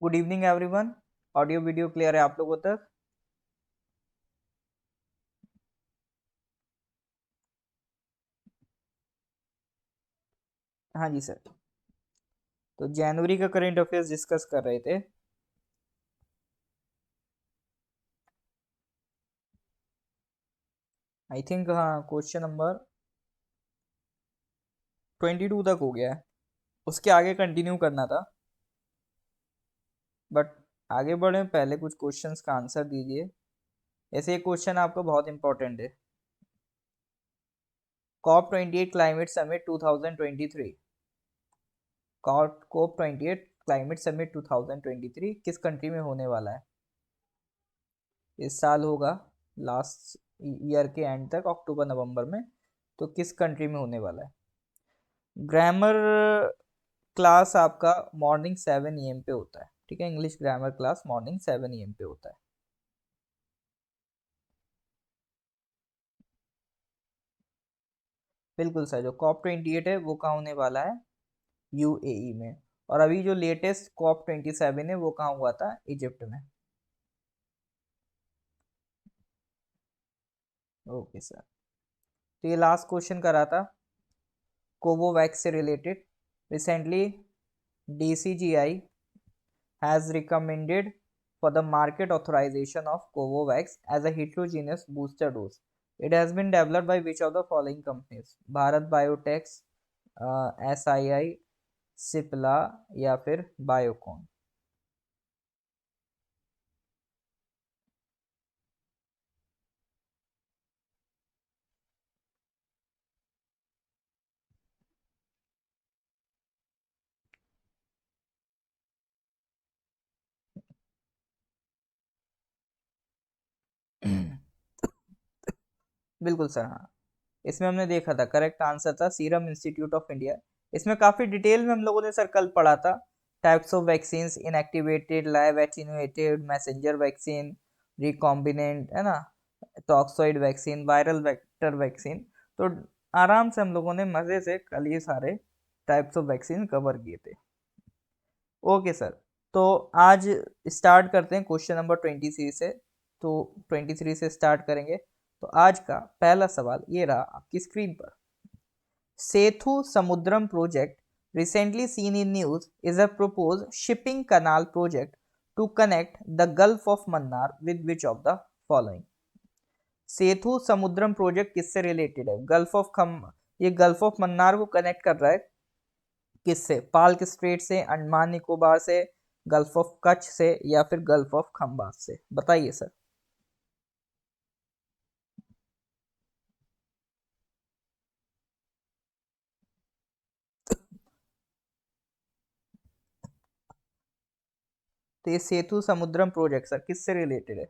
Good evening everyone. Audio video clear है आप लोगों तक? हाँ जी सर। तो जनवरी का करंट अफेयर्स डिस्कस कर रहे थे। आई थिंक हाँ, क्वेश्चन नंबर 22 तक हो गया है। उसके आगे कंटिन्यू करना था, बट आगे बढ़े पहले कुछ क्वेश्चंस का आंसर दीजिए। ऐसे एक क्वेश्चन आपका बहुत इंपॉर्टेंट है। COP 28 climate summit 2023। COP 28 climate summit 2023 किस कंट्री में होने वाला है? इस साल होगा, लास्ट ईयर के एंड तक, अक्टूबर नवंबर में। तो किस कंट्री में होने वाला है? ग्रामर क्लास आपका मॉर्निंग 7 AM पे होता है, ठीक है। English grammar class morning 7 AM पे होता है। बिल्कुल सर, जो कॉप 28 है वो कहाँ होने वाला है? यूएई में। और अभी जो लेटेस्ट कॉप 27 है वो कहाँ हुआ था? इजिप्ट में। Okay sir. तो ये लास्ट क्वेश्चन करा था कोवोवैक्स से related. Recently DCGI has recommended for the market authorization of Covovax as a heterogeneous booster dose. It has been developed by which of the following companies? Bharat Biotech, SII, Cipla या फिर Biocon? बिल्कुल sir, हाँ। इसमें हमने देखा था, correct answer था serum institute of India. इसमें काफी डिटेल में हम लोगों ने सर कल पढ़ा था। Types of vaccine, inactivated, live attenuated, messenger vaccine, recombinant, है ना, toxoid vaccine, viral vector vaccine. तो आराम से हम लोगों ने मजे से कल ये सारे टाइप्स ऑफ वैक्सीन कवर किए थे। Okay sir. तो आज स्टार्ट करते हैं क्वेश्चन नंबर 23 से। तो 23 से स्टार्ट करेंगे। तो आज का पहला सवाल ये रहा आपकी स्क्रीन पर। सेतु समुद्रम project recently seen in news is a proposed shipping canal project to connect the Gulf of Mannar with which of the following? Setu Samudram project किससे रिलेटेड है? गल्फ ऑफ खम ये गल्फ ऑफ मन्नार को connect कर रहा है किससे? Palk straight से, अंडमान निकोबार से, गल्फ ऑफ कच्छ से या फिर गल्फ ऑफ खंबात से? बताइए सर। तो ये सेतु समुद्रम प्रोजेक्ट सर किससे रिलेटेड है?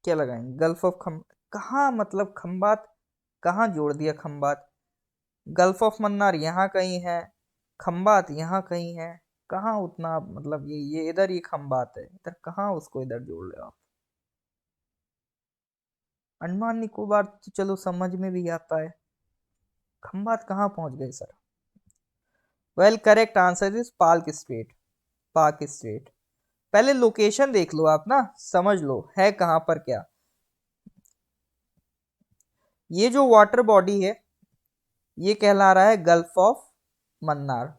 क्या लगाएंगे? गल्फ ऑफ खम कहाँ, मतलब खंबात कहाँ जोड़ दिया? खंबात गल्फ ऑफ मन्नार यहाँ कहीं है, खंबात यहाँ कहीं है। कहाँ उतना, मतलब ये इधर ये खंबात है, इधर कहाँ उसको इधर जोड़ रहे हो आप? अंडमान निकोबार तो चलो समझ में भी आता है, खंबात कहाँ पहुंच गए sir? Well, correct answer is park straight. Park straight. पहले लोकेशन देख लो आप ना, समझ लो है कहाँ पर क्या। ये जो वाटर बॉडी है ये कहला रहा है गल्फ ऑफ मन्नार।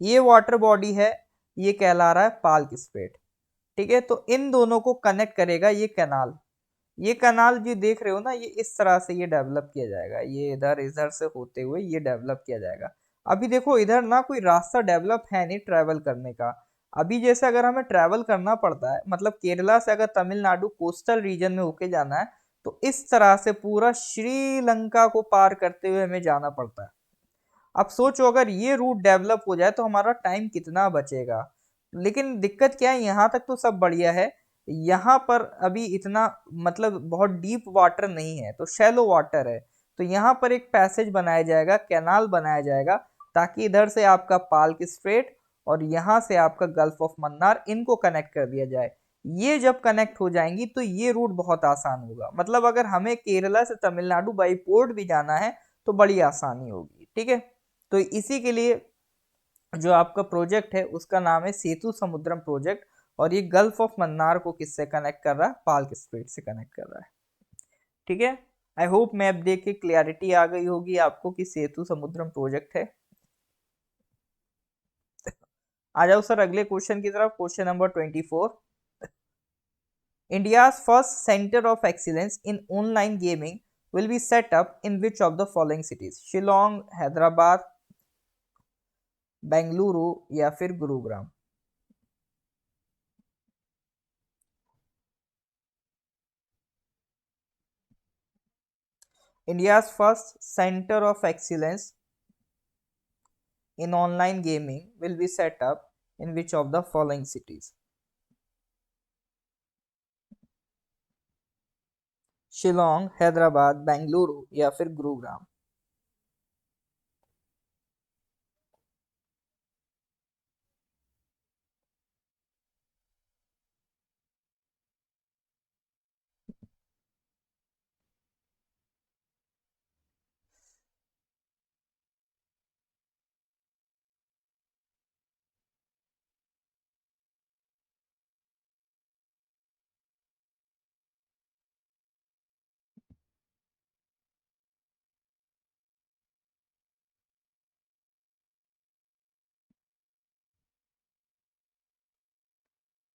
ये वाटर बॉडी है, ये कहला रहा है पाल्क स्ट्रेट। ठीक है, तो इन दोनों को कनेक्ट करेगा ये कैनाल। ये कैनाल जो देख रहे हो ना, ये इस तरह से ये डेवलप किया जाएगा, ये इधर इधर से होते हुए ये डेवलप किया जाएगा। अभी देखो इधर ना कोई रास्ता डेवलप है नहीं ट्रैवल करने का। अभी जैसे अगर हमें ट्रैवल करना पड़ता है, मतलब केरला से अगर तमिलनाडु कोस्टल रीजन में होके जाना है, तो इस तरह से पूरा श्रीलंका को पार करते हुए हमें जाना पड़ता है। अब सोचो अगर ये रूट डेवलप हो जाए तो हमारा टाइम कितना बचेगा। लेकिन दिक्कत क्या है, यहाँ तक तो सब बढ़िया है। यहाँ पर अभी इतना, मतलब बहुत डीप वाटर नहीं है, तो शैलो वाटर है। तो यहाँ पर एक पैसेज बनाया जाएगा, कैनाल बनाया जाएगा, ताकि इधर से आपका पाल्क स्ट्रेट और यहाँ से आपका गल्फ ऑफ मन्नार, इनको कनेक्ट कर दिया जाए। ये जब कनेक्ट हो जाएंगी तो ये रूट बहुत आसान होगा। मतलब अगर हमें केरला से तमिलनाडु बाई पोर्ट भी जाना है तो बड़ी आसानी होगी, ठीक है। तो इसी के लिए जो आपका प्रोजेक्ट है उसका नाम है सेतु समुद्रम प्रोजेक्ट, और ये गल्फ ऑफ मन्नार को किससे कनेक्ट कर रहा है, पाल्क स्ट्रेट से कनेक्ट कर रहा है, ठीक है। आई होप मैप देख के क्लियरिटी आ गई होगी आपको कि सेतु समुद्रम प्रोजेक्ट है। आ जाओ सर अगले क्वेश्चन की तरफ, question number 24। India's first center of excellence in online gaming will be set up in which of the following cities? Shillong, Hyderabad, Bengaluru या फिर Gurugram? India's first center of excellence in online gaming will be set up in which of the following cities? Shillong, Hyderabad, Bengaluru या फिर Gurugram?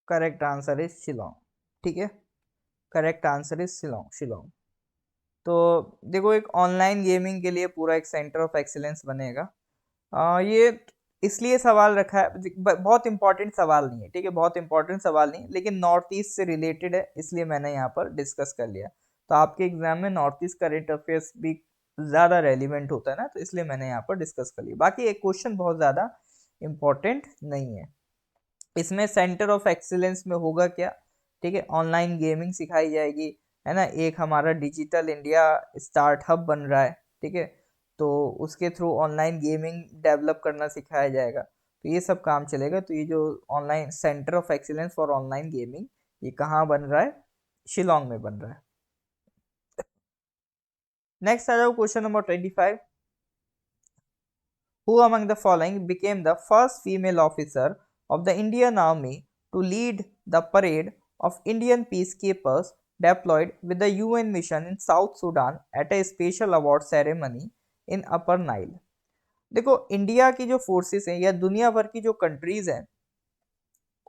Correct answer is Shillong, ठीक है। Correct answer is Shillong, Shillong. तो देखो एक online gaming के लिए पूरा एक सेंटर ऑफ एक्सीलेंस बनेगा। ये इसलिए सवाल रखा है, बहुत इंपॉर्टेंट सवाल नहीं है, ठीक है, बहुत इंपॉर्टेंट सवाल नहीं, लेकिन नॉर्थ ईस्ट से रिलेटेड है इसलिए मैंने यहाँ पर डिस्कस कर लिया। तो आपके एग्जाम में नॉर्थ ईस्ट करेंट अफेयर्स भी ज़्यादा रेलिवेंट होता है ना, तो इसलिए मैंने यहाँ पर डिस्कस कर लिया। बाकी एक क्वेश्चन बहुत ज़्यादा इंपॉर्टेंट नहीं है। इसमें सेंटर ऑफ एक्सीलेंस में होगा क्या, ठीक है, ऑनलाइन गेमिंग सिखाई जाएगी, है ना, एक हमारा डिजिटल इंडिया स्टार्ट हब बन रहा है, ठीक है, तो उसके थ्रू ऑनलाइन गेमिंग डेवलप करना सिखाया जाएगा, तो ये सब काम चलेगा। तो ये जो online centre of excellence for online gaming, ये कहाँ बन रहा है, शिलोंग में बन रहा है। नेक्स्ट आ जाओ question number 25। Who among the following became the first female officer of the Indian Army to lead the parade of Indian peacekeepers deployed with the UN mission in South Sudan at a special award ceremony in Upper Nile? देखो India की जो forces हैं या दुनिया भर की जो countries हैं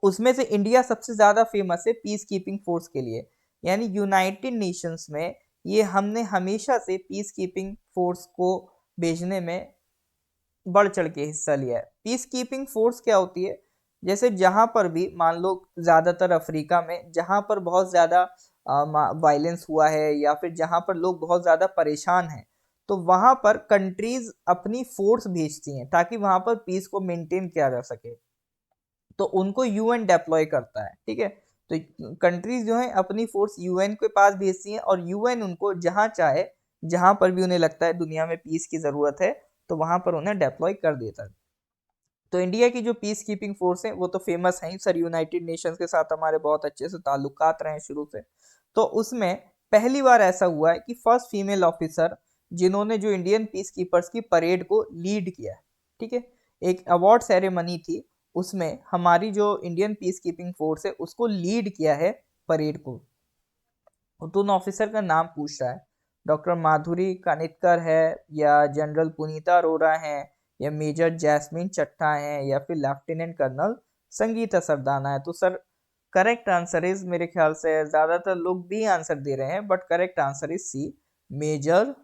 उसमें से इंडिया सबसे ज़्यादा फेमस है पीस कीपिंग फोर्स के लिए, यानी यूनाइटेड नेशंस में ये हमने हमेशा से पीस कीपिंग फोर्स को भेजने में बढ़ चढ़ के हिस्सा लिया है। पीस कीपिंग फोर्स क्या होती है, जैसे जहां पर भी मान लो ज़्यादातर अफ्रीका में जहां पर बहुत ज़्यादा वायलेंस हुआ है या फिर जहां पर लोग बहुत ज़्यादा परेशान हैं, तो वहां पर कंट्रीज अपनी फोर्स भेजती हैं ताकि वहां पर पीस को मेंटेन किया जा सके, तो उनको यूएन डेप्लॉय करता है, ठीक है। तो कंट्रीज जो है अपनी फोर्स यूएन के पास भेजती हैं और यूएन उनको जहां चाहे, जहां पर भी उन्हें लगता है दुनिया में पीस की जरूरत है, तो वहां पर उन्हें डेप्लॉय कर देता है। तो इंडिया की जो पीस कीपिंग फोर्स है वो तो फेमस है ही सर, यूनाइटेड नेशंस के साथ हमारे बहुत अच्छे से ताल्लुकात रहे हैं शुरू से। तो उसमें पहली बार ऐसा हुआ है कि फर्स्ट फीमेल ऑफिसर जिन्होंने जो इंडियन पीस कीपर्स की परेड को लीड किया, ठीक है, एक अवार्ड सेरेमनी थी, उसमें हमारी जो इंडियन पीस कीपिंग फोर्स है उसको लीड किया है परेड को। तो उन ऑफिसर का नाम पूछ रहा है, डॉक्टर माधुरी कानितकर है, या जनरल पुनीता अरोरा है, या मेजर जैस्मिन चट्टा है, या फिर लेफ्टिनेंट कर्नल संगीता सरदाना है? तो सर करेक्ट आंसर इज, मेरे ख्याल से ज्यादातर लोग बी आंसर दे रहे हैं, but correct answer is C, major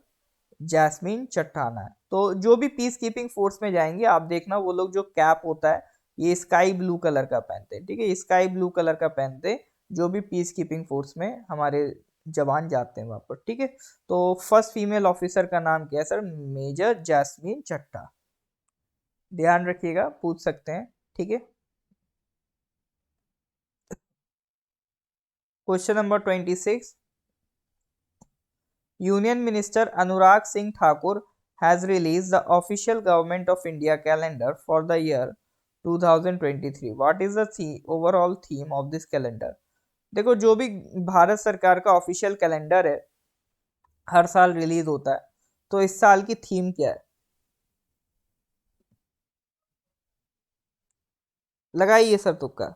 Jasmine चट्टाना है। तो जो भी पीस कीपिंग फोर्स में जाएंगे आप देखना वो लोग जो कैप होता है ये स्काई ब्लू कलर का पहनते हैं, ठीक है, स्काई ब्लू कलर का पहनते जो भी पीस कीपिंग फोर्स में हमारे जवान जाते हैं वहां पर, ठीक है। तो फर्स्ट फीमेल ऑफिसर का नाम क्या है सर, मेजर जैस्मिन चट्टा, ध्यान रखिएगा पूछ सकते हैं, ठीक है। Question number 26। Union minister Anurag Singh Thakur has released the official government of India calendar for the year 2023. What is the overall theme of this calendar? देखो जो भी भारत सरकार का ऑफिशियल कैलेंडर है हर साल रिलीज होता है, तो इस साल की थीम क्या है? लगाइए सर तुक्का।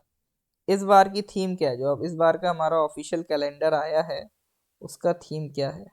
इस बार की थीम क्या है? जो अब इस बार का हमारा ऑफिशियल कैलेंडर आया है उसका थीम क्या है?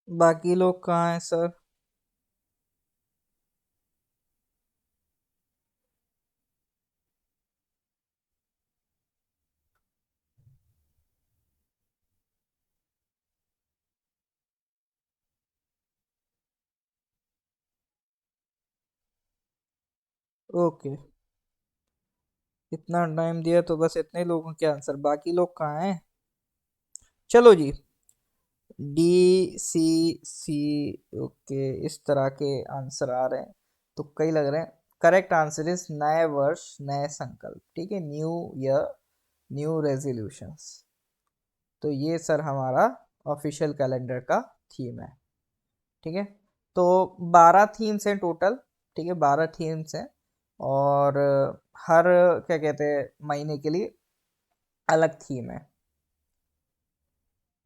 बाकी लोग कहाँ हैं सर? ओके, इतना टाइम दिया तो बस इतने लोगों के आंसर, बाकी लोग कहाँ हैं? चलो जी, DCC। ओके, इस तरह के आंसर आ रहे हैं, तो कई लग रहे हैं। करेक्ट आंसर इज नए वर्ष नए संकल्प। ठीक है, न्यू ईयर न्यू रेजोल्यूशंस। तो ये सर हमारा ऑफिशियल कैलेंडर का थीम है। ठीक है, तो 12 थीम्स हैं टोटल। ठीक है, 12 थीम्स हैं, और हर क्या कहते हैं महीने के लिए अलग थीम है।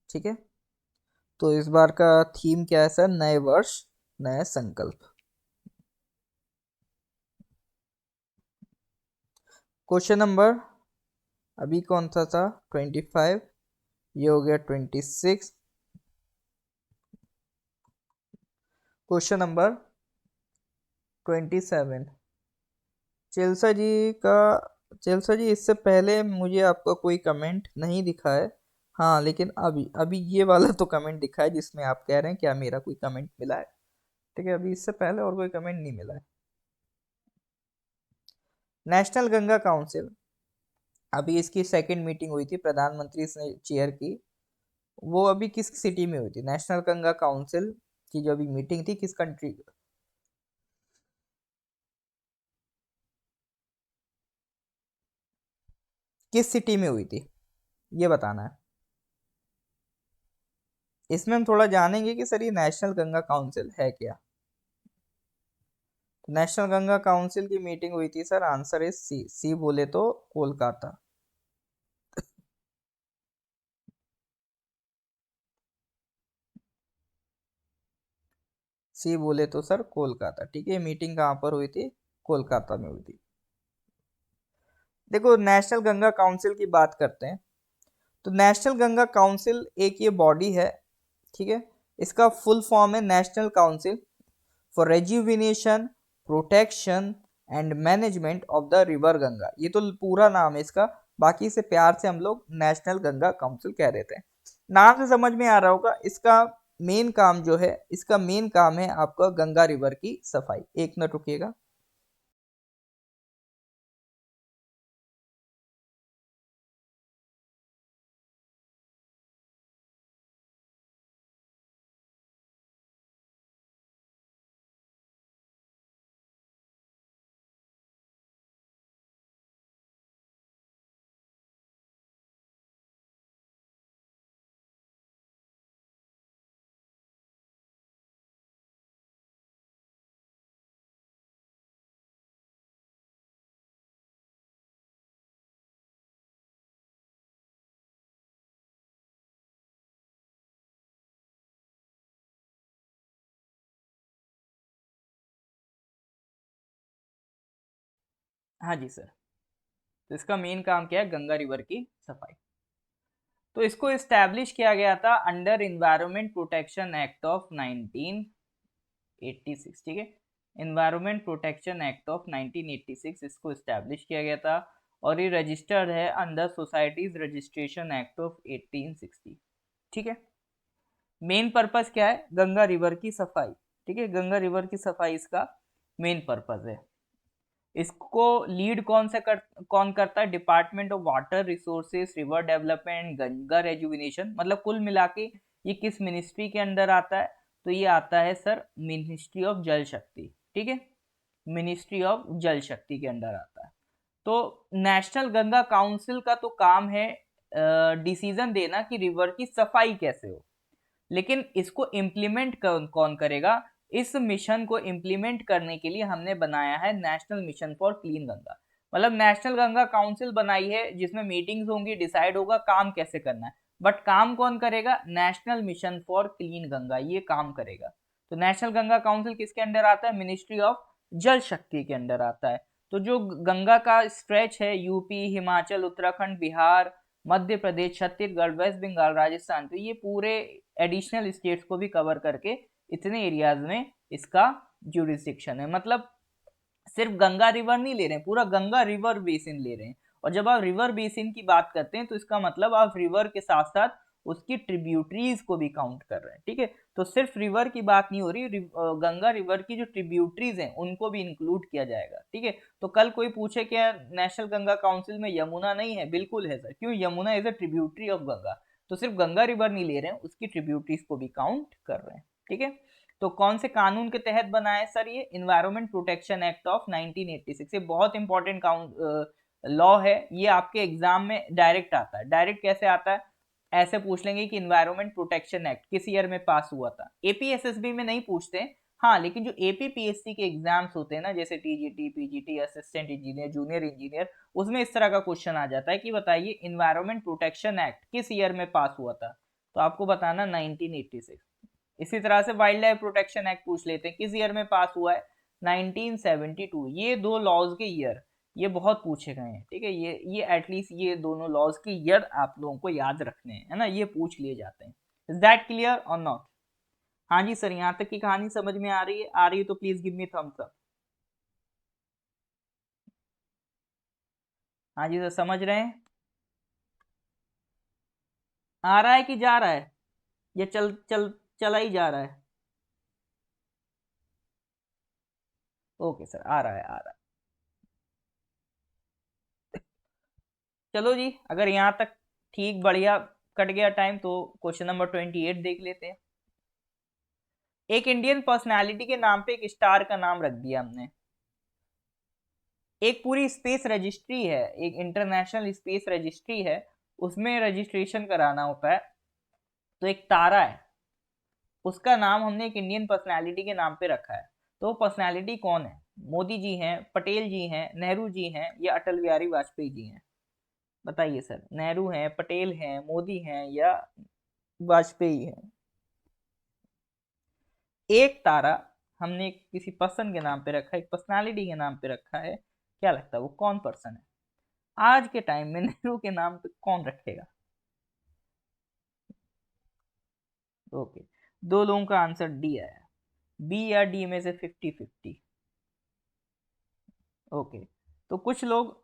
ठीक है, तो इस बार का थीम क्या है सर? नए वर्ष नए संकल्प। क्वेश्चन नंबर अभी कौन सा था? 25। ये हो गया 26। Question number 27। चिल्सा जी का, चिल्सा जी इससे पहले मुझे आपका कोई कमेंट नहीं दिखा है। हाँ, लेकिन अभी अभी ये वाला तो कमेंट दिखा है जिसमें आप कह रहे हैं क्या मेरा कोई कमेंट मिला है। ठीक है, अभी इससे पहले और कोई कमेंट नहीं मिला है। नेशनल गंगा काउंसिल, अभी इसकी सेकंड मीटिंग हुई थी, प्रधानमंत्री ने चेयर की। वो अभी किस सिटी में हुई थी? नेशनल गंगा काउंसिल की जो अभी मीटिंग थी किस कंट्री, किस सिटी में हुई थी, ये बताना है। इसमें हम थोड़ा जानेंगे कि सर ये नेशनल गंगा काउंसिल है क्या। नेशनल गंगा काउंसिल की मीटिंग हुई थी सर, आंसर इज सी। सी बोले तो कोलकाता। सी बोले तो सर कोलकाता। ठीक है, मीटिंग कहाँ पर हुई थी? कोलकाता में हुई थी। देखो, नेशनल गंगा काउंसिल की बात करते हैं, तो नेशनल गंगा काउंसिल एक ये बॉडी है। ठीक है, इसका फुल फॉर्म है national council for rejuvenation protection and management of the river Ganga. ये तो पूरा नाम है इसका, बाकी से प्यार से हम लोग नेशनल गंगा काउंसिल कह देते हैं। नाम से समझ में आ रहा होगा, इसका मेन काम जो है, इसका मेन काम है आपका गंगा रिवर की सफाई। एक मिनट रुकिएगा। हाँ जी सर, तो इसका मेन काम क्या है? गंगा रिवर की सफाई। तो इसको इस्टेब्लिश किया गया था under environment protection act of 1986। ठीक है, एनवायरमेंट प्रोटेक्शन एक्ट ऑफ 1986 इसको इस्टेब्लिश किया गया था और ये रजिस्टर्ड है under societies registration act of 1860। ठीक है, मेन पर्पस क्या है, गंगा रिवर की सफाई। ठीक है, गंगा रिवर की सफाई इसका मेन पर्पस है। इसको लीड कौन करता है, department of water resources river development Ganga rejuvenation. मतलब कुल मिला के ये किस मिनिस्ट्री के अंडर आता है, तो ये आता है सर मिनिस्ट्री ऑफ जल शक्ति। ठीक है, मिनिस्ट्री ऑफ जल शक्ति के अंडर आता है। तो नेशनल गंगा काउंसिल का तो काम है डिसीजन देना कि रिवर की सफाई कैसे हो, लेकिन इसको इम्प्लीमेंट कौन करेगा, इस मिशन को इम्प्लीमेंट करने के लिए हमने बनाया है national mission for clean Ganga. मतलब नेशनल गंगा काउंसिल बनाई है जिसमें मीटिंग्स होंगी, डिसाइड होगा काम कैसे करना है, बट काम कौन करेगा, national mission for clean Ganga ये काम करेगा। तो नेशनल गंगा काउंसिल किसके अंडर आता है, मिनिस्ट्री ऑफ जल शक्ति के अंडर आता है। तो जो गंगा का स्ट्रेच है यूपी, हिमाचल, उत्तराखंड, बिहार, मध्य प्रदेश, छत्तीसगढ़, वेस्ट बंगाल, राजस्थान, तो ये पूरे एडिशनल स्टेट्स को भी कवर करके इतने एरियाज में इसका जुरिस्डिक्शन है। मतलब सिर्फ गंगा रिवर नहीं ले रहे हैं, पूरा गंगा रिवर बेसिन ले रहे हैं। और जब आप रिवर बेसिन की बात करते हैं तो इसका मतलब आप रिवर के साथ साथ उसकी ट्रिब्यूटरीज को भी काउंट कर रहे हैं। ठीक है, तो सिर्फ रिवर की बात नहीं हो रही, गंगा रिवर की जो ट्रिब्यूटरीज हैं उनको भी इंक्लूड किया जाएगा। ठीक है, तो कल कोई पूछे क्या नेशनल गंगा काउंसिल में यमुना नहीं है, बिल्कुल है सर। क्यों, Yamuna is a tributary of Ganga, तो सिर्फ गंगा रिवर नहीं ले रहे हैं, उसकी ट्रिब्यूटरीज को भी काउंट कर रहे हैं। ठीक है, तो कौन से कानून के तहत बना है सर, ये इन्वायरमेंट प्रोटेक्शन एक्ट ऑफ 1986। ये बहुत इंपॉर्टेंट लॉ है, ये आपके एग्जाम में डायरेक्ट आता है। डायरेक्ट कैसे आता है, ऐसे पूछ लेंगे कि इन्वायरमेंट प्रोटेक्शन एक्ट किस ईयर में पास हुआ था। एपीएसएसबी में नहीं पूछते, हाँ, लेकिन जो एपीपीएससी के एग्जाम्स होते हैं ना, जैसे TGT, PGT, assistant engineer, junior engineer, उसमें इस तरह का क्वेश्चन आ जाता है कि बताइए इन्वायरमेंट प्रोटेक्शन एक्ट किस ईयर में पास हुआ था, तो आपको बताना 1986। इसी तरह से वाइल्ड लाइफ प्रोटेक्शन एक्ट पूछ लेते हैं, किस ईयर में पास हुआ है, 1972। ये दो लॉज के ईयर ये बहुत पूछे गए हैं। ठीक है, ये एटलीस्ट ये दोनों लॉज के ईयर आप लोगों को याद रखने हैं, है ना, ये पूछ लिए जाते हैं। इज दैट क्लियर और नॉट? हाँ जी सर, यहाँ तक की कहानी समझ में आ रही है? आ रही है तो please give me thumbs up. हाँ जी सर, समझ रहे हैं? आ रहा है कि जा रहा है, ये चल चल चला ही जा रहा है? ओके सर, आ रहा है, आ रहा है। चलो जी, अगर यहाँ तक ठीक बढ़िया कट गया टाइम तो क्वेश्चन नंबर 28 देख लेते हैं। एक इंडियन पर्सनालिटी के नाम पे एक स्टार का नाम रख दिया हमने। एक पूरी स्पेस रजिस्ट्री है, एक इंटरनेशनल स्पेस रजिस्ट्री है, उसमें रजिस्ट्रेशन कराना होता है। तो एक तारा है, उसका नाम हमने एक इंडियन पर्सनालिटी के नाम पे रखा है। तो पर्सनालिटी कौन है, मोदी जी हैं, पटेल जी हैं, नेहरू जी हैं, या अटल बिहारी वाजपेयी जी हैं? बताइए सर, नेहरू हैं, पटेल हैं, मोदी हैं, या वाजपेयी हैं? एक तारा हमने किसी पर्सन के नाम पे रखा है, एक पर्सनालिटी के नाम पे रखा है, क्या लगता है वो कौन पर्सन है? आज के टाइम में नेहरू के नाम पे कौन रखेगा? ओके, दो लोगों का आंसर डी आया, बी या डी में से 50-50। ओके, तो कुछ लोग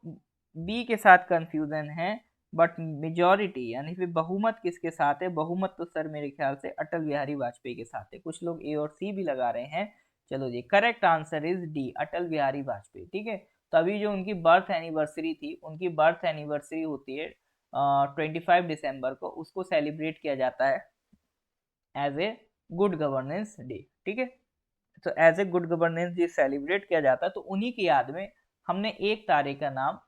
बी के साथ कंफ्यूजन है, बट मेजॉरिटी यानी फिर बहुमत किसके साथ है, बहुमत तो सर मेरे ख्याल से अटल बिहारी वाजपेयी के साथ है। कुछ लोग ए और सी भी लगा रहे हैं। चलो जी, correct answer is D, Atal Bihari Vajpayee. ठीक है, तो अभी जो उनकी बर्थ एनिवर्सरी थी, उनकी बर्थ एनिवर्सरी होती है 25 दिसंबर को, उसको सेलिब्रेट किया जाता है as a good governance day. ठीक है, तो as a good governance day celebrate किया जाता है। तो उन्हीं की याद में हमने एक तारे का नाम,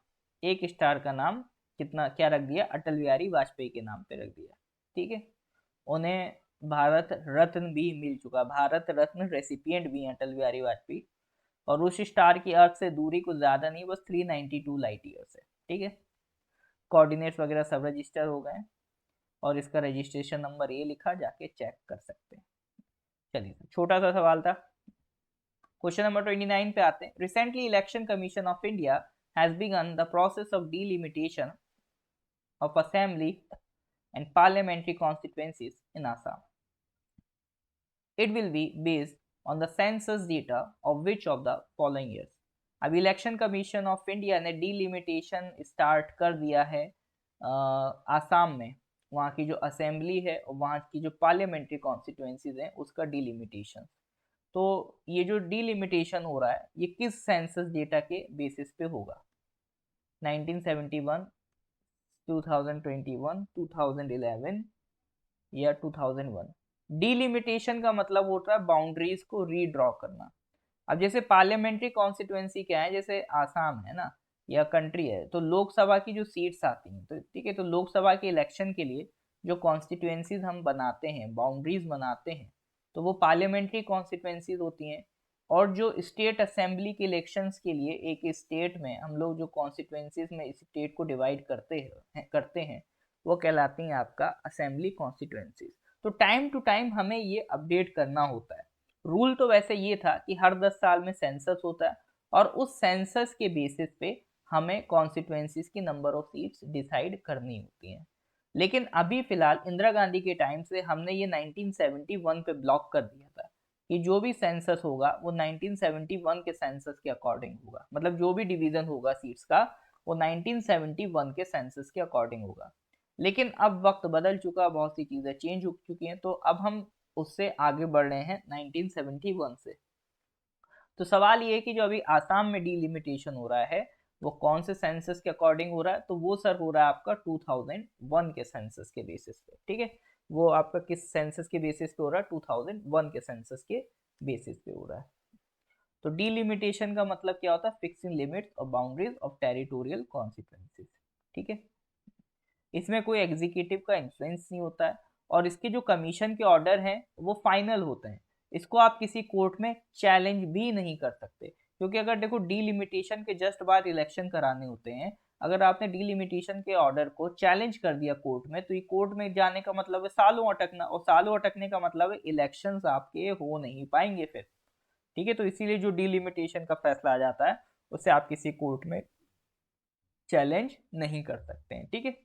एक स्टार का नाम कितना क्या रख दिया, अटल बिहारी वाजपेयी के नाम पे रख दिया। ठीक है, उन्हें भारत रत्न भी मिल चुका, भारत रत्न रेसिपिएंट भी हैं अटल बिहारी वाजपेयी। और उस स्टार की अर्थ से दूरी कुछ ज्यादा नहीं, बस 392 लाइट ईयर्स है। ठीक है, कोऑर्डिनेट्स वगैरह सब रजिस्टर हो गए, और इसका रजिस्ट्रेशन नंबर ये लिखा, जाके चेक कर सकते हैं। चलिए, छोटा सा सवाल था। क्वेश्चन नंबर 29 पे आते हैं। Recently election commission of India has begin the process of delimitation of assembly and parliamentary constituencies in Assam. It will be based on the census data of which of the following years. अब election commission of India ने delimitation start कर दिया है आसाम में, वहाँ की जो assembly है और वहाँ की जो पार्लियामेंट्री कॉन्स्टिट्यूएंसीज हैं उसका डीलिमिटेशन। तो ये जो डीलिमिटेशन हो रहा है ये किस सेंसस डेटा के बेसिस पे होगा? 1971, 2021, 2011 या 2001? डीलिमिटेशन का मतलब होता है बाउंड्रीज को रीड्रॉ करना। अब जैसे पार्लियामेंट्री कॉन्स्टिट्यूएंसी क्या है, जैसे आसाम है ना या कंट्री है, तो लोकसभा की जो सीट्स आती हैं, तो ठीक है, तो लोकसभा के इलेक्शन के लिए जो कॉन्स्टिट्यूएंसीज हम बनाते हैं, बाउंड्रीज बनाते हैं, तो वो पार्लियामेंट्री कॉन्स्टिट्यूएंसीज होती हैं। और जो स्टेट असेंबली के इलेक्शंस के लिए एक स्टेट में हम लोग जो कॉन्स्टिट्यूएंसीज में स्टेट को डिवाइड करते हैं वो कहलाती हैं आपका असेंबली कॉन्स्टिट्यूएंसीज। तो टाइम टू टाइम हमें ये अपडेट करना होता है। रूल तो वैसे ये था कि हर 10 साल में सेंसस होता है और उस सेंसस के बेसिस पे हमें कॉन्स्टिट्यूएंसीज की नंबर ऑफ सीट्स डिसाइड करनी होती हैं। लेकिन अभी फिलहाल इंदिरा गांधी के टाइम से हमने ये 1971 पे ब्लॉक कर दिया था कि जो भी सेंसस होगा वो 1971 के सेंसस के अकॉर्डिंग होगा, मतलब जो भी डिवीजन होगा सीट्स का वो 1971 के सेंसस के अकॉर्डिंग होगा। लेकिन अब वक्त बदल चुका, बहुत सी चीजें चेंज हो चुकी हैं, तो अब हम उससे आगे बढ़ रहे हैं 1971 से। तो सवाल ये है कि जो अभी आसाम में डीलिमिटेशन हो रहा है वो कौन से सेंसस के अकॉर्डिंग हो रहा है? तो वो सर हो रहा है आपका 2001 के सेंसस के बेसिस पे। ठीक है, वो आपका किस सेंसस के बेसिस पे हो रहा है? 2001 के सेंसस के बेसिस पे हो रहा है। तो डीलिमिटेशन का मतलब क्या होता है? फिक्सिंग लिमिट्स और बाउंड्रीज ऑफ टेरिटोरियल कॉन्सिक्वेंसेस। ठीक है, इसमें कोई एग्जीक्यूटिव का इन्फ्लुएंस नहीं होता है और इसके जो कमीशन के ऑर्डर हैं वो फाइनल होते हैं। इसको आप किसी कोर्ट में चैलेंज भी नहीं कर सकते, क्योंकि अगर देखो डीलिमिटेशन के जस्ट बाद इलेक्शन कराने होते हैं, अगर आपने डीलिमिटेशन के ऑर्डर को चैलेंज कर दिया कोर्ट में, तो ये कोर्ट में जाने का मतलब है सालों अटकना, और सालों अटकने का मतलब है इलेक्शंस आपके हो नहीं पाएंगे फिर। ठीक है, तो इसीलिए जो डीलिमिटेशन का फैसला आ जाता है उसे आप किसी कोर्ट में चैलेंज नहीं कर सकते हैं। ठीक है,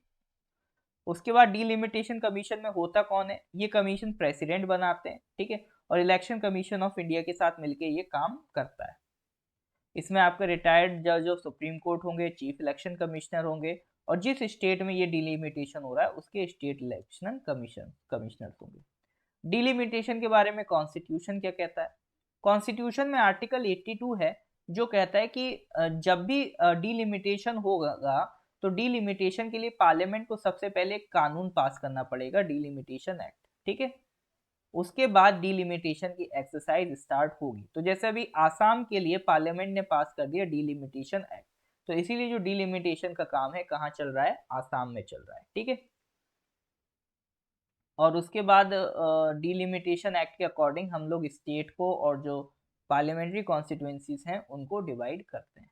उसके बाद डीलिमिटेशन कमीशन में होता कौन है? ये कमीशन प्रेसिडेंट बनाते हैं। ठीक है, और इलेक्शन कमीशन ऑफ इंडिया के साथ मिलकर ये काम करता है। इसमें आपके रिटायर्ड जज ऑफ सुप्रीम कोर्ट होंगे, चीफ इलेक्शन कमिश्नर होंगे, और जिस स्टेट में ये डीलिमिटेशन हो रहा है उसके स्टेट इलेक्शन कमिश्नर होंगे। डीलिमिटेशन के बारे में कॉन्स्टिट्यूशन क्या कहता है? कॉन्स्टिट्यूशन में आर्टिकल 82 है जो कहता है कि जब भी डीलिमिटेशन होगा तो डीलिमिटेशन के लिए पार्लियामेंट को सबसे पहले एक कानून पास करना पड़ेगा, डीलिमिटेशन एक्ट। ठीक है, उसके बाद डीलिमिटेशन की एक्सरसाइज स्टार्ट होगी। तो जैसे अभी आसाम के लिए पार्लियामेंट ने पास कर दिया डीलिमिटेशन एक्ट, तो इसीलिए जो डीलिमिटेशन का काम है कहाँ चल रहा है? आसाम में चल रहा है। ठीक है, और उसके बाद डीलिमिटेशन एक्ट के अकॉर्डिंग हम लोग स्टेट को और जो पार्लियामेंट्री कॉन्स्टिट्यूएंसीज हैं उनको डिवाइड करते हैं।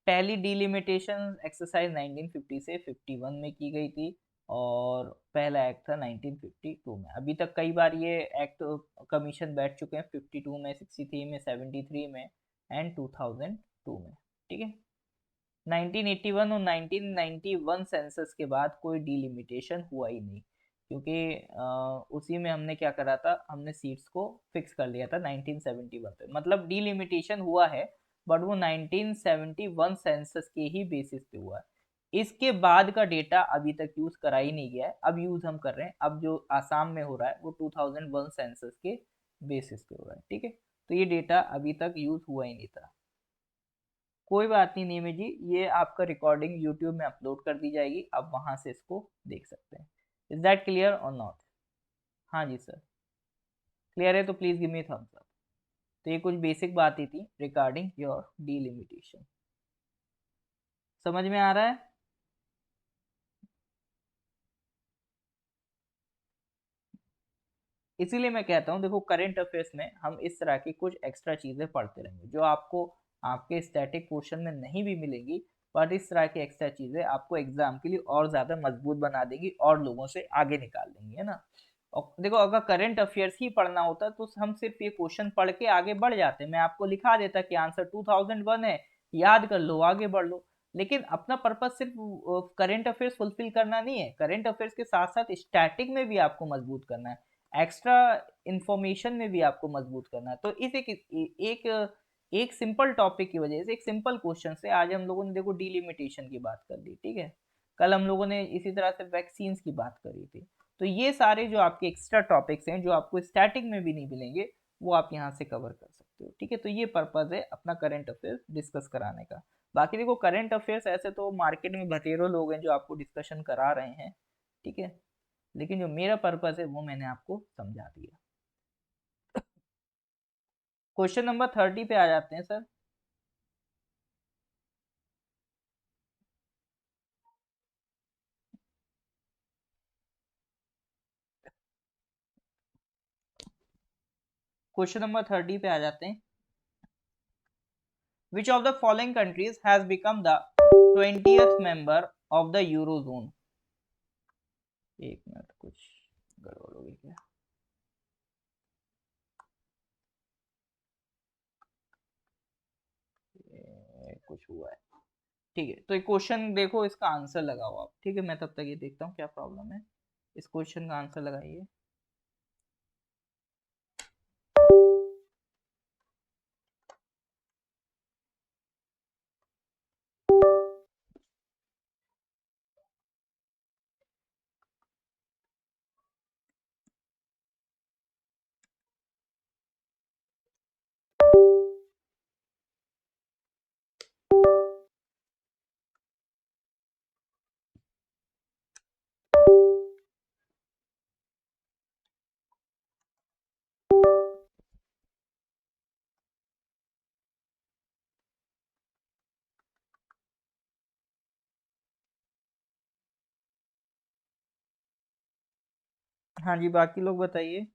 पहली डीलिमिटेशन एक्सरसाइज 1950 से 51 में की गई थी और पहला एक्ट था 1952 में। अभी तक कई बार ये एक्ट कमीशन बैठ चुके हैं, 52 में, 63 में, 73 में एंड 2002 में। ठीक है, 1981 और 1991 सेंसस के बाद कोई डीलिमिटेशन हुआ ही नहीं, क्योंकि उसी में हमने क्या करा था, हमने सीट्स को फिक्स कर लिया था 1971 पे। मतलब डीलिमिटेशन हुआ है बट वो 1971 सेंसस के ही बेसिस पे हुआ है। इसके बाद का डेटा अभी तक यूज करा ही नहीं गया है, अब यूज हम कर रहे हैं। अब जो आसाम में हो रहा है वो 2001 सेंसस के बेसिस पे हो रहा है। ठीक है, तो ये डेटा अभी तक यूज हुआ ही नहीं था। कोई बात नहीं नीमी जी, ये आपका रिकॉर्डिंग यूट्यूब में अपलोड कर दी जाएगी, आप वहां से इसको देख सकते हैं। इज दैट क्लियर और नॉट? हाँ जी सर, क्लियर है तो please give me thumbs up. तो ये कुछ बेसिक बातें थी रिगार्डिंग योर डीलिमिटेशन। समझ में आ रहा है? इसीलिए मैं कहता हूँ देखो, करंट अफेयर्स में हम इस तरह की कुछ एक्स्ट्रा चीजें पढ़ते रहेंगे जो आपको आपके स्टैटिक पोर्शन में नहीं भी मिलेंगी, बट इस तरह की एक्स्ट्रा चीजें आपको एग्जाम के लिए और ज्यादा मजबूत बना देंगी और लोगों से आगे निकाल देंगी, है ना। और देखो, अगर करंट अफेयर्स ही पढ़ना होता तो हम सिर्फ ये क्वेश्चन पढ़ के आगे बढ़ जाते, मैं आपको लिखा देता कि आंसर 2001 है, याद कर लो, आगे बढ़ लो। लेकिन अपना पर्पज सिर्फ करंट अफेयर्स फुलफिल करना नहीं है, करंट अफेयर्स के साथ साथ स्टैटिक में भी आपको मजबूत करना है। एक्स्ट्रा इंफॉर्मेशन में भी आपको मजबूत करना है। तो इस एक सिंपल टॉपिक की वजह से, एक सिंपल क्वेश्चन से आज हम लोगों ने देखो डिलिमिटेशन की बात कर ली, ठीक है। कल हम लोगों ने इसी तरह से वैक्सीन की बात करी थी। तो ये सारे जो आपके एक्स्ट्रा टॉपिक्स हैं जो आपको स्टैटिक में भी नहीं मिलेंगे, वो आप यहाँ से कवर कर सकते हो, ठीक है। तो ये पर्पज है अपना करंट अफेयर्स डिस्कस कराने का। बाकी देखो करंट अफेयर्स ऐसे तो मार्केट में बतेरों लोग हैं जो आपको डिस्कशन करा रहे हैं, ठीक है, लेकिन जो मेरा पर्पस है वो मैंने आपको समझा दिया। क्वेश्चन नंबर 30 पे आ जाते हैं सर। क्वेश्चन नंबर 30 पे आ जाते हैं। विच of the following countries has become the 20th member of the eurozone. एक मिनट, कुछ गड़बड़ हो गई क्या? कुछ हुआ है, ठीक है। तो ये क्वेश्चन देखो, इसका आंसर लगाओ आप, ठीक है। मैं तब तक ये देखता हूँ क्या प्रॉब्लम है। इस क्वेश्चन का आंसर लगाइए। हाँ जी, बाकी लोग बताइए।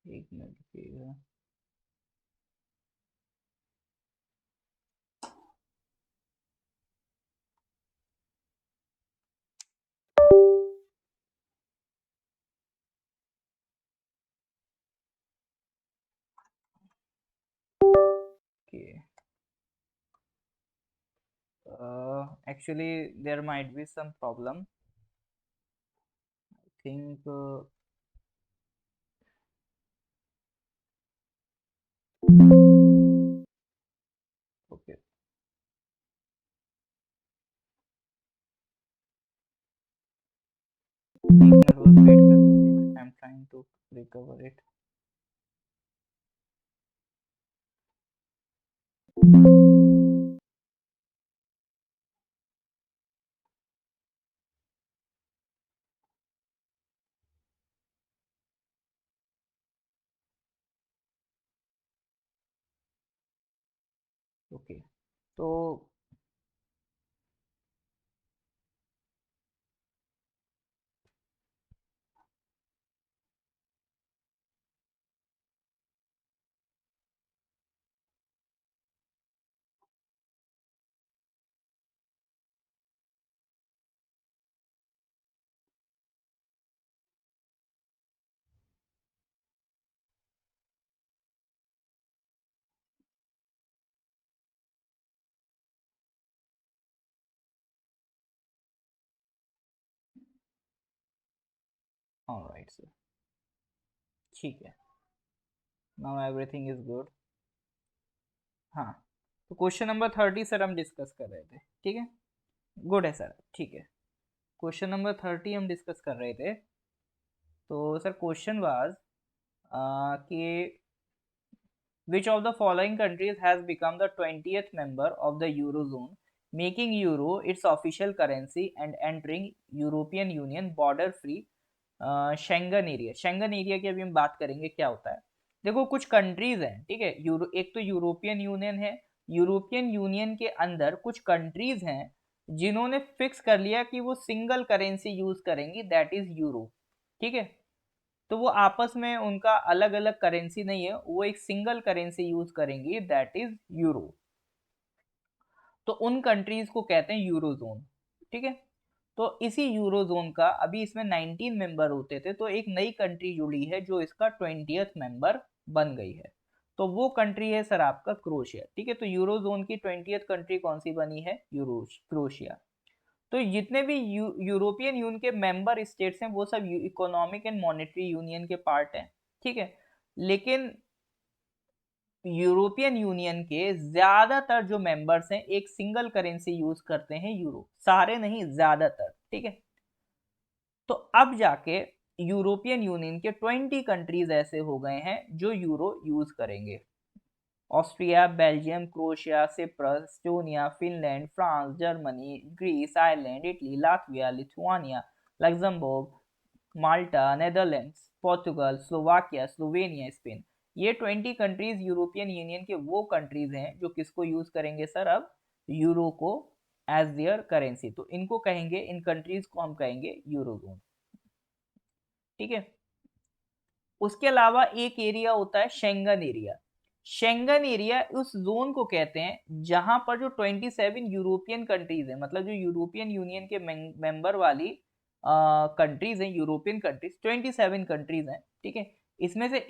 एक minute रुकिएगा। Okay. Actually, there might be some problem. I think. Okay. एक मिनट बस वेट कर लीजिए। I am trying to recover it. Okay, तो ऑलराइट सर, ठीक है। Now everything is good. हाँ, तो क्वेश्चन नंबर 30 सर हम डिस्कस कर रहे थे, ठीक है। गुड है सर, ठीक है। क्वेश्चन नंबर 30 हम डिस्कस कर रहे थे। तो सर क्वेश्चन वाज कि which of the following countries has become the 20th member of the eurozone, making euro its official currency and entering European union border free Schengen area. Schengen area की अभी हम बात करेंगे क्या होता है। देखो कुछ कंट्रीज हैं, ठीक है। एक तो यूरोपियन यूनियन है। यूरोपियन यूनियन के अंदर कुछ कंट्रीज हैं जिन्होंने फिक्स कर लिया कि वो सिंगल करेंसी यूज करेंगी, दैट इज यूरो, ठीक है। तो वो आपस में उनका अलग अलग करेंसी नहीं है, वो एक सिंगल करेंसी यूज करेंगी, दैट इज यूरो। तो उन कंट्रीज को कहते हैं यूरोजोन। ठीक है, तो इसी यूरोजोन का अभी इसमें 19 मेंबर होते थे, तो एक नई कंट्री जुड़ी है जो इसका 20th मेंबर बन गई है। तो वो कंट्री है सर आपका क्रोशिया। ठीक है, तो यूरोजोन की 20th कंट्री कौन सी बनी है? क्रोशिया। तो जितने भी यूरोपियन यूनियन के मेंबर स्टेट्स हैं वो सब इकोनॉमिक एंड मॉनेटरी यूनियन के पार्ट हैं। ठीक है, लेकिन यूरोपियन यूनियन के ज्यादातर जो मेंबर्स हैं एक सिंगल करेंसी यूज करते हैं, यूरो। सारे नहीं, ज्यादातर। ठीक है, तो अब जाके यूरोपियन यूनियन के 20 कंट्रीज ऐसे हो गए हैं जो यूरो यूज करेंगे। Austria, Belgium, Croatia, Cyprus, Estonia, Finland, France, Germany, Greece, Ireland, Italy, Latvia, Lithuania, Luxembourg, Malta, Netherlands, Portugal, Slovakia, Slovenia, Spain. ये 20 कंट्रीज यूरोपियन यूनियन के वो कंट्रीज हैं जो किसको यूज करेंगे सर? अब यूरो को एज देयर करेंसी। तो इनको कहेंगे, इन कंट्रीज को हम कहेंगे यूरोजोन। ठीक है, उसके अलावा एक एरिया होता है शेंगन एरिया। शेंगन एरिया उस जोन को कहते हैं जहां पर जो 27 यूरोपियन कंट्रीज है, मतलब जो यूरोपियन यूनियन के मेंबर वाली कंट्रीज हैं, यूरोपियन कंट्रीज 27 कंट्रीज हैं। ठीक है, इसमें से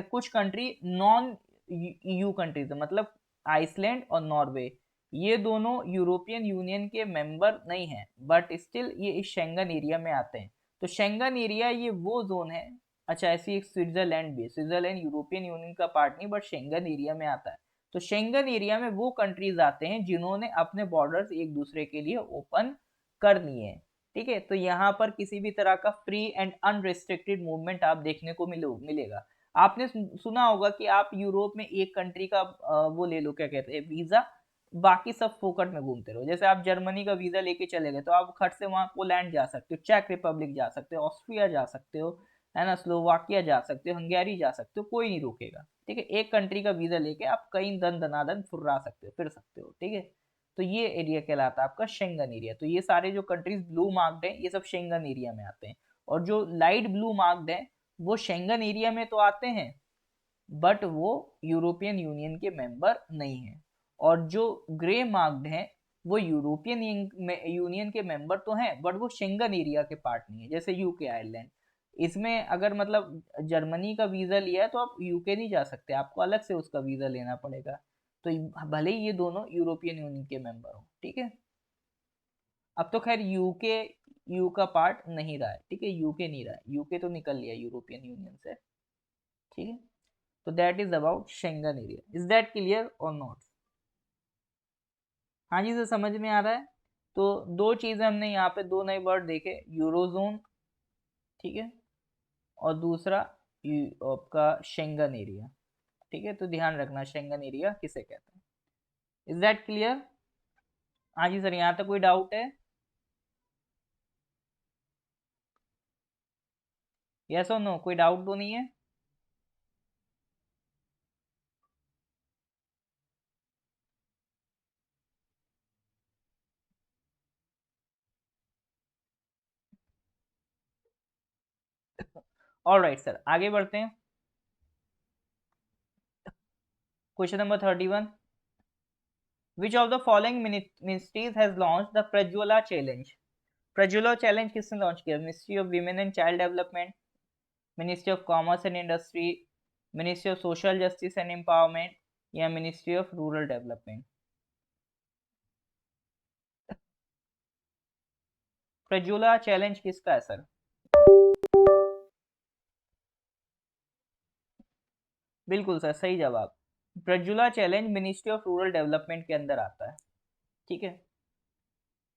कुछ कंट्री नॉन ईयू कंट्रीज है, मतलब आइसलैंड और नॉर्वे, ये दोनों यूरोपियन यूनियन के मेंबर नहीं हैं, बट स्टिल ये इस शेंगन एरिया में आते हैं। तो शेंगन एरिया ये वो जोन है। अच्छा, ऐसी एक स्विट्जरलैंड भी, स्विट्जरलैंड यूरोपियन यूनियन का पार्ट नहीं, बट शेंगन एरिया में आता है। तो शेंगन एरिया में वो कंट्रीज आते हैं जिन्होंने अपने बॉर्डर्स एक दूसरे के लिए ओपन कर लिए हैं। ठीक है, तो यहाँ पर किसी भी तरह का फ्री एंड अनरिस्ट्रिक्टेड मूवमेंट आप देखने को मिलेगा। आपने सुना होगा कि आप यूरोप में एक कंट्री का वो ले लो, क्या कहते हैं, वीजा, बाकी सब फोकट में घूमते रहो। जैसे आप जर्मनी का वीजा लेके चले गए तो आप खट से वहां पोलैंड जा सकते हो, चेक रिपब्लिक जा सकते हो, ऑस्ट्रिया जा सकते हो, है ना, स्लोवाकिया जा सकते हो, हंगेरी जा सकते हो, कोई नहीं रोकेगा। ठीक है, एक कंट्री का वीजा लेके आप कहीं दन दनादन फुर्रा सकते हो, फिर सकते हो। ठीक है, तो ये एरिया कहलाता है आपका शेंगन एरिया। तो ये सारे जो कंट्रीज ब्लू मार्क्ड हैं ये सब शेंगन एरिया में आते हैं, और जो लाइट ब्लू मार्क्ड हैं वो शेंगन एरिया में तो आते हैं बट वो यूरोपियन यूनियन के मेंबर नहीं है। और जो ग्रे मार्क्ड हैं वो यूरोपियन यूनियन के मेंबर तो हैं बट वो शेंगन एरिया के पार्ट नहीं है, जैसे यूके, आयरलैंड। इसमें अगर मतलब जर्मनी का वीजा लिया है तो आप यूके नहीं जा सकते, आपको अलग से उसका वीजा लेना पड़ेगा। तो भले ही ये दोनों यूरोपियन यूनियन के मेंबर हो। ठीक है, अब तो खैर यूके यू का पार्ट नहीं रहा है। ठीक है, यूके नहीं रहा है, यूके तो निकल लिया यूरोपियन यूनियन से। ठीक है, तो that is about Schengen area. Is that clear और नॉट? हाँ जी सर, समझ में आ रहा है। तो दो चीजें हमने यहाँ पे, दो नए वर्ड देखे, यूरोजोन, ठीक है, और दूसरा आपका शेंगन एरिया। ठीक है, तो ध्यान रखना शेंगन एरिया किसे कहते हैं। Is that clear? हाँ जी सर, यहाँ तक कोई डाउट है? यस और नो, कोई डाउट तो नहीं है? ऑलराइट सर, आगे बढ़ते हैं। Question number 31, which of the following ministries has launch the Prajwala challenge? Prajwala challenge किसने लॉन्च किया? Ministry of women and child development, ministry of commerce and industry, ministry of social justice and empowerment, या ministry of rural development? Prajwala challenge किसका है sir? बिल्कुल sir, सही जवाब। Prajwala challenge ministry of rural development के अंदर आता है। ठीक है,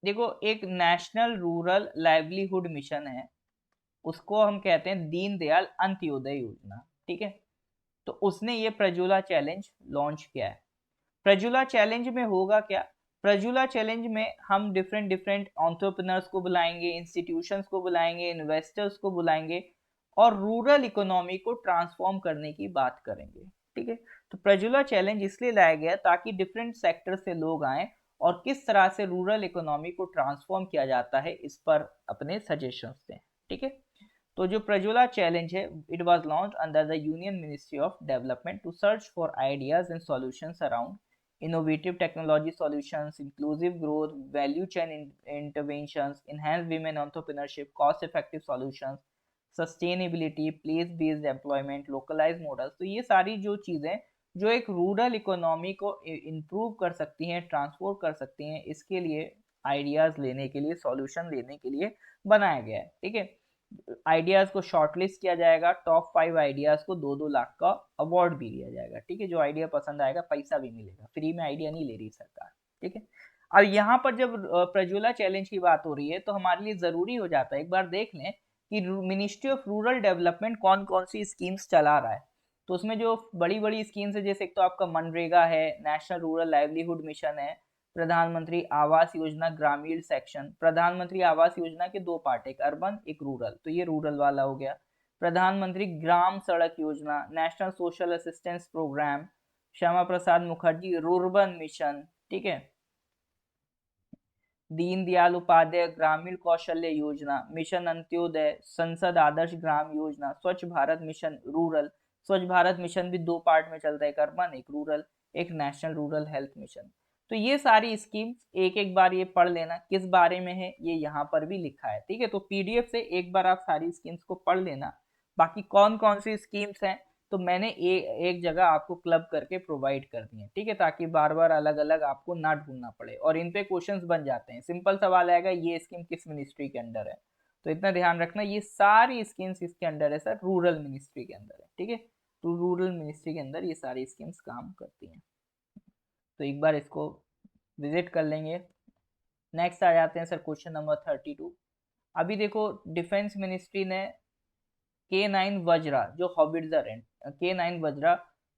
देखो, एक नेशनल रूरल लाइवलीहुड मिशन है, उसको हम कहते हैं दीनदयाल अंत्योदय योजना। ठीक है, तो उसने ये प्रज्वला चैलेंज लॉन्च किया है। प्रज्वला चैलेंज में होगा क्या? प्रज्वला चैलेंज में हम डिफरेंट डिफरेंट एंटरप्रेन्योर्स को बुलाएंगे, इंस्टीट्यूशंस को बुलाएंगे, इन्वेस्टर्स को बुलाएंगे, और रूरल इकोनॉमी को ट्रांसफॉर्म करने की बात करेंगे। ठीक है, तो प्रज्वला चैलेंज इसलिए लाया गया ताकि डिफरेंट सेक्टर से लोग आए और किस तरह से रूरल इकोनॉमी को ट्रांसफॉर्म किया जाता है इस पर अपने सजेशंस दें। ठीक है, तो जो प्रज्वला चैलेंज है, it was launch under the union ministry of development to search for ideas and solutions around innovative technology solutions, inclusive growth, value chain interventions, enhanced women entrepreneurship, cost-effective solutions, sustainability, place-based employment, localized models। तो ये सारी जो चीज़ें जो एक rural economy को improve कर सकती हैं, ट्रांसफॉर्म कर सकती हैं, इसके लिए आइडियाज़ लेने के लिए, सॉल्यूशन लेने के लिए बनाया गया है। ठीक है, आइडियाज़ को शॉर्टलिस्ट किया जाएगा, टॉप 5 आइडियाज़ को 2-2 लाख का अवार्ड भी दिया जाएगा। ठीक है, जो आइडिया पसंद आएगा पैसा भी मिलेगा, फ्री में आइडिया नहीं ले रही सरकार। ठीक है, अब यहाँ पर जब प्रज्वला चैलेंज की बात हो रही है तो हमारे लिए ज़रूरी हो जाता है एक बार देख लें कि मिनिस्ट्री ऑफ रूरल डेवलपमेंट कौन कौन सी स्कीम्स चला रहा है। तो उसमें जो बड़ी बड़ी स्कीम्स है, जैसे एक तो आपका मनरेगा है, नेशनल रूरल लाइवलीहुड मिशन है, प्रधानमंत्री आवास योजना ग्रामीण सेक्शन। प्रधानमंत्री आवास योजना के 2 पार्ट, एक अर्बन एक रूरल, तो ये रूरल वाला हो गया। प्रधानमंत्री ग्राम सड़क योजना, national social assistance programme, Shyama Prasad Mukherjee rurban mission. ठीक है, दीनदयाल उपाध्याय ग्रामीण कौशल्य योजना, मिशन अंत्योदय, संसद आदर्श ग्राम योजना, स्वच्छ भारत मिशन रूरल। स्वच्छ भारत मिशन भी 2 पार्ट में चलता है, एक अर्बन एक रूरल, एक नेशनल रूरल हेल्थ मिशन। तो ये सारी स्कीम्स एक एक बार ये पढ़ लेना किस बारे में है, ये यहाँ पर भी लिखा है। ठीक है, तो पीडीएफ से एक बार आप सारी स्कीम्स को पढ़ लेना। बाकी कौन कौन सी स्कीम्स हैं तो मैंने एक जगह आपको क्लब करके प्रोवाइड कर दिए। ठीक है, ताकि बार बार अलग अलग आपको ना ढूंढना पड़े, और इन पे क्वेश्चंस बन जाते हैं। सिंपल सवाल आएगा ये स्कीम किस मिनिस्ट्री के अंडर है, तो इतना ध्यान रखना ये सारी स्कीम्स इसके अंडर है सर, रूरल मिनिस्ट्री के अंदर है। ठीक है, तो रूरल मिनिस्ट्री के अंदर ये सारी स्कीम्स काम करती हैं, तो एक बार इसको विजिट कर लेंगे। नेक्स्ट आ जाते हैं सर क्वेश्चन नंबर 32। अभी देखो डिफेंस मिनिस्ट्री ने K9 वज्रा जो हॉविट्जर है, K9 Vajra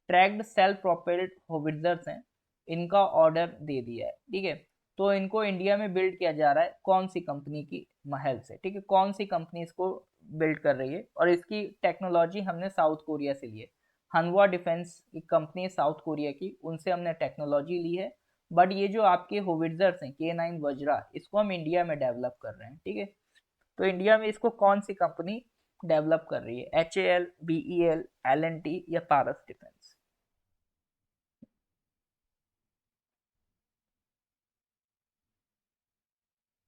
tracked self propelled howitzers हैं, इनका ऑर्डर दे दिया है। ठीक है, तो इनको इंडिया में बिल्ड किया जा रहा है कौन सी कंपनी की महल से। ठीक है, कौन सी कंपनी इसको बिल्ड कर रही है, और इसकी टेक्नोलॉजी हमने साउथ कोरिया से ली है। हनवा डिफेंस की कंपनी है साउथ कोरिया की, उनसे हमने टेक्नोलॉजी ली है। बट ये जो आपके होविट्जर्स हैं K9 वज्रा, इसको हम इंडिया में डेवलप कर रहे हैं। ठीक है, तो इंडिया में इसको कौन सी कंपनी डेवलप कर रही है, HAL, BEL, L&T या पारस डिफेंस।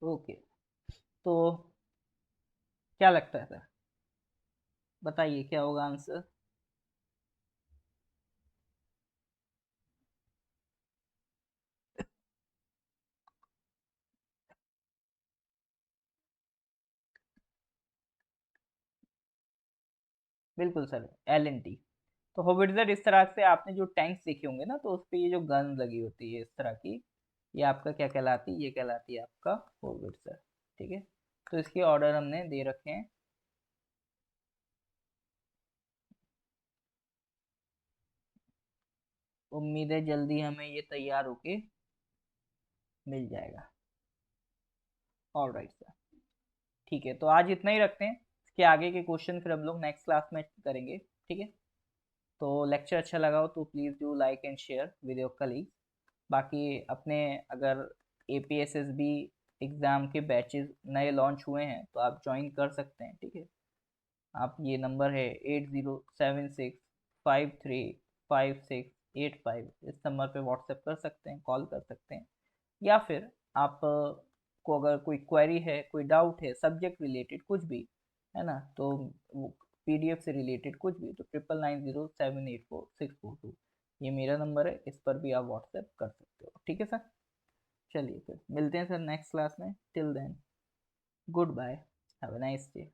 ओके, तो क्या लगता है सर, बताइए क्या होगा आंसर। बिल्कुल सर, L&T। तो होविट्जर इस तरह से आपने जो टैंक्स देखे होंगे ना, तो उस पे ये जो गन लगी होती है इस तरह की, ये आपका क्या कहलाती है, ये कहलाती है आपका होविट्जर। ठीक है, तो इसके ऑर्डर हमने दे रखे हैं। उम्मीद है जल्दी हमें ये तैयार होके मिल जाएगा। ऑलराइट सर, ठीक है, तो आज इतना ही रखते हैं। इसके आगे के क्वेश्चन फिर हम लोग नेक्स्ट क्लास में करेंगे। ठीक है, तो लेक्चर अच्छा लगा हो तो please do like and share with your colleague. बाकी अपने अगर APSSB एग्ज़ाम के बैचेस नए लॉन्च हुए हैं तो आप ज्वाइन कर सकते हैं। ठीक है, आप ये नंबर है 8076535685, इस नंबर पे व्हाट्सएप कर सकते हैं, कॉल कर सकते हैं, या फिर आप को अगर कोई क्वेरी है, कोई डाउट है सब्जेक्ट रिलेटेड कुछ भी, है ना, तो PDF से रिलेटेड कुछ भी, तो 9990784642 ये मेरा नंबर है, इस पर भी आप व्हाट्सएप कर सकते हो। ठीक है सर, चलिए फिर मिलते हैं सर नेक्स्ट क्लास में। Till then goodbye, have a nice day.